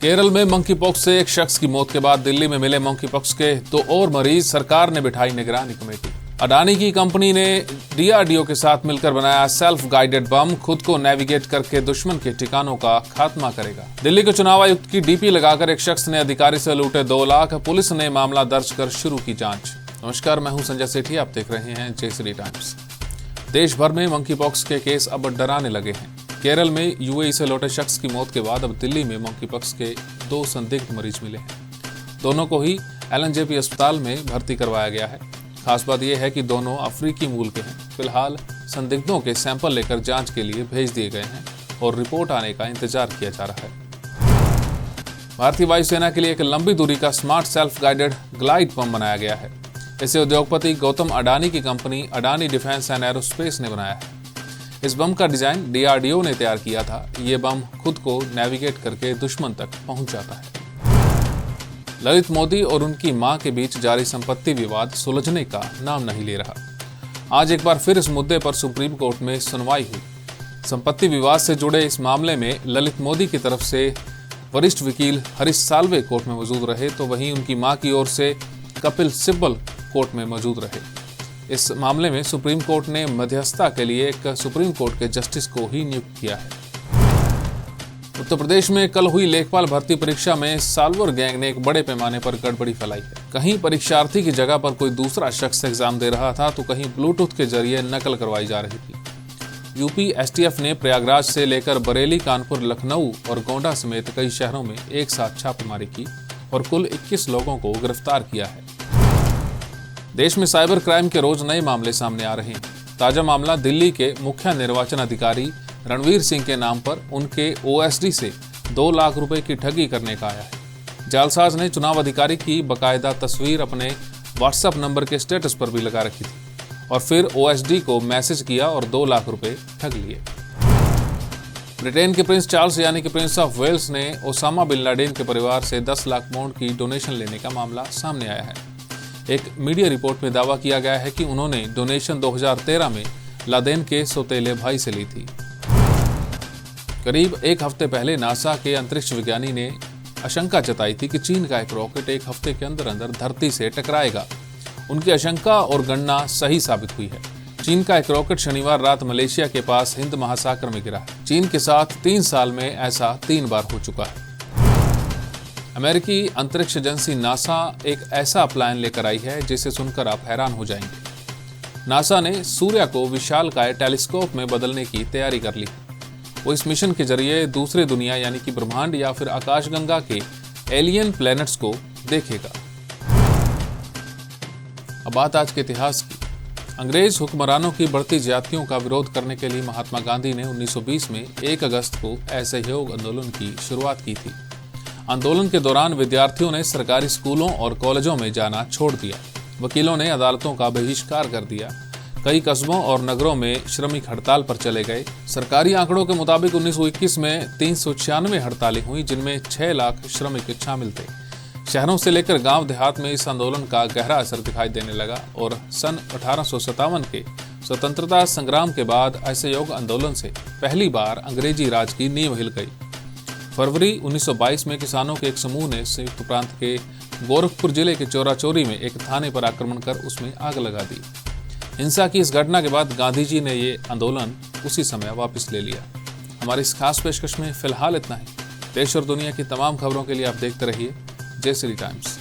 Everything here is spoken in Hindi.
केरल में मंकी पॉक्स से एक शख्स की मौत के बाद दिल्ली में मिले मंकी पॉक्स के 2 और मरीज। सरकार ने बिठाई निगरानी कमेटी। अडानी की कंपनी ने डीआरडीओ के साथ मिलकर बनाया सेल्फ गाइडेड बम, खुद को नेविगेट करके दुश्मन के ठिकानों का खात्मा करेगा। दिल्ली के चुनाव आयुक्त की डीपी लगाकर एक शख्स ने अधिकारी से लूटे 2 लाख। पुलिस ने मामला दर्ज कर शुरू की जांच। नमस्कार, मैं हूं संजय सेठी, आप देख रहे हैं जयश्री टाइम्स। देश भर में मंकी पॉक्स के केस अब डराने लगे हैं। केरल में यूएई से लौटे शख्स की मौत के बाद अब दिल्ली में मंकी पॉक्स के 2 संदिग्ध मरीज मिले हैं। दोनों को ही एलएनजेपी अस्पताल में भर्ती करवाया गया है। खास बात यह है कि दोनों अफ्रीकी मूल के हैं। फिलहाल संदिग्धों के सैंपल लेकर जांच के लिए भेज दिए गए हैं और रिपोर्ट आने का इंतजार किया जा रहा है। भारतीय वायुसेना के लिए एक लंबी दूरी का smart self guided glide bomb बनाया गया है। इसे उद्योगपति गौतम अडानी की company Adani defence and aerospace ने बनाया है। इस बम का डिजाइन डीआरडीओ ने तैयार किया था। ये बम खुद को नेविगेट करके दुश्मन तक पहुंच जाता है। ललित मोदी और उनकी मां के बीच जारी संपत्ति विवाद सुलझने का नाम नहीं ले रहा। आज एक बार फिर इस मुद्दे पर सुप्रीम कोर्ट में सुनवाई हुई। संपत्ति विवाद से जुड़े इस मामले में ललित मोदी की तरफ से वरिष्ठ वकील हरीश साल्वे कोर्ट में मौजूद रहे, तो वहीं उनकी मां की ओर से कपिल सिब्बल कोर्ट में मौजूद रहे। इस मामले में सुप्रीम कोर्ट ने मध्यस्थता के लिए एक सुप्रीम कोर्ट के जस्टिस को ही नियुक्त किया है। उत्तर प्रदेश में कल हुई लेखपाल भर्ती परीक्षा में साल्वर गैंग ने एक बड़े पैमाने पर गड़बड़ी फैलाई है। कहीं परीक्षार्थी की जगह पर कोई दूसरा शख्स एग्जाम दे रहा था, तो कहीं ब्लूटूथ के जरिए नकल करवाई जा रही थी। यूपी एसटीएफ ने प्रयागराज से लेकर बरेली, कानपुर, लखनऊ और गोंडा समेत कई शहरों में एक साथ छापेमारी की और कुल 21 लोगों को गिरफ्तार किया है। देश में साइबर क्राइम के रोज नए मामले सामने आ रहे हैं। ताजा मामला दिल्ली के मुख्य निर्वाचन अधिकारी रणवीर सिंह के नाम पर उनके ओएसडी से 2 लाख रुपए की ठगी करने का आया है। जालसाज ने चुनाव अधिकारी की बकायदा तस्वीर अपने व्हाट्सएप नंबर के स्टेटस पर भी लगा रखी थी और फिर ओएसडी को मैसेज किया और 2 लाख रुपए ठग लिए। ब्रिटेन के प्रिंस चार्ल्स यानी कि प्रिंस ऑफ वेल्स ने ओसामा बिन लादेन के परिवार से 10 लाख पाउंड की डोनेशन लेने का मामला सामने आया है। एक मीडिया रिपोर्ट में दावा किया गया है कि उन्होंने डोनेशन 2013 में लादेन के सौतेले भाई से ली थी। करीब 1 हफ्ते पहले नासा के अंतरिक्ष विज्ञानी ने आशंका जताई थी कि चीन का एक रॉकेट 1 हफ्ते के अंदर अंदर धरती से टकराएगा। उनकी आशंका और गणना सही साबित हुई है। चीन का एक रॉकेट शनिवार रात मलेशिया के पास हिंद महासागर में गिरा है। चीन के साथ 3 साल में ऐसा 3 बार हो चुका है। अमेरिकी अंतरिक्ष एजेंसी नासा एक ऐसा प्लान लेकर आई है जिसे सुनकर आप हैरान हो जाएंगे। नासा ने सूर्य को विशालकाय टेलीस्कोप में बदलने की तैयारी कर ली। वो इस मिशन के जरिए दूसरे दुनिया यानी कि ब्रह्मांड या फिर आकाशगंगा के एलियन प्लैनेट्स को देखेगा। अब बात आज के इतिहास की। अंग्रेज हुक्मरानों की बढ़ती ज्यादतियों का विरोध करने के लिए महात्मा गांधी ने 1920 में 1 अगस्त को असहयोग आंदोलन की शुरुआत की थी। आंदोलन के दौरान विद्यार्थियों ने सरकारी स्कूलों और कॉलेजों में जाना छोड़ दिया। वकीलों ने अदालतों का बहिष्कार कर दिया। कई कस्बों और नगरों में श्रमिक हड़ताल पर चले गए। सरकारी आंकड़ों के मुताबिक 1921 में 396 हड़तालें हुई, जिनमें 6 लाख श्रमिक शामिल थे। शहरों से लेकर गांव देहात में इस आंदोलन का गहरा असर दिखाई देने लगा और सन 1857 के स्वतंत्रता संग्राम के बाद असहयोग आंदोलन से पहली बार अंग्रेजी राज की नींव हिल गई। फरवरी 1922 में किसानों के एक समूह ने संयुक्त प्रांत के गोरखपुर जिले के चौराचौरी में एक थाने पर आक्रमण कर उसमें आग लगा दी। हिंसा की इस घटना के बाद गांधी जी ने ये आंदोलन उसी समय वापस ले लिया। हमारी इस खास पेशकश में फिलहाल इतना ही। देश और दुनिया की तमाम खबरों के लिए आप देखते रहिए जयश्री टाइम्स।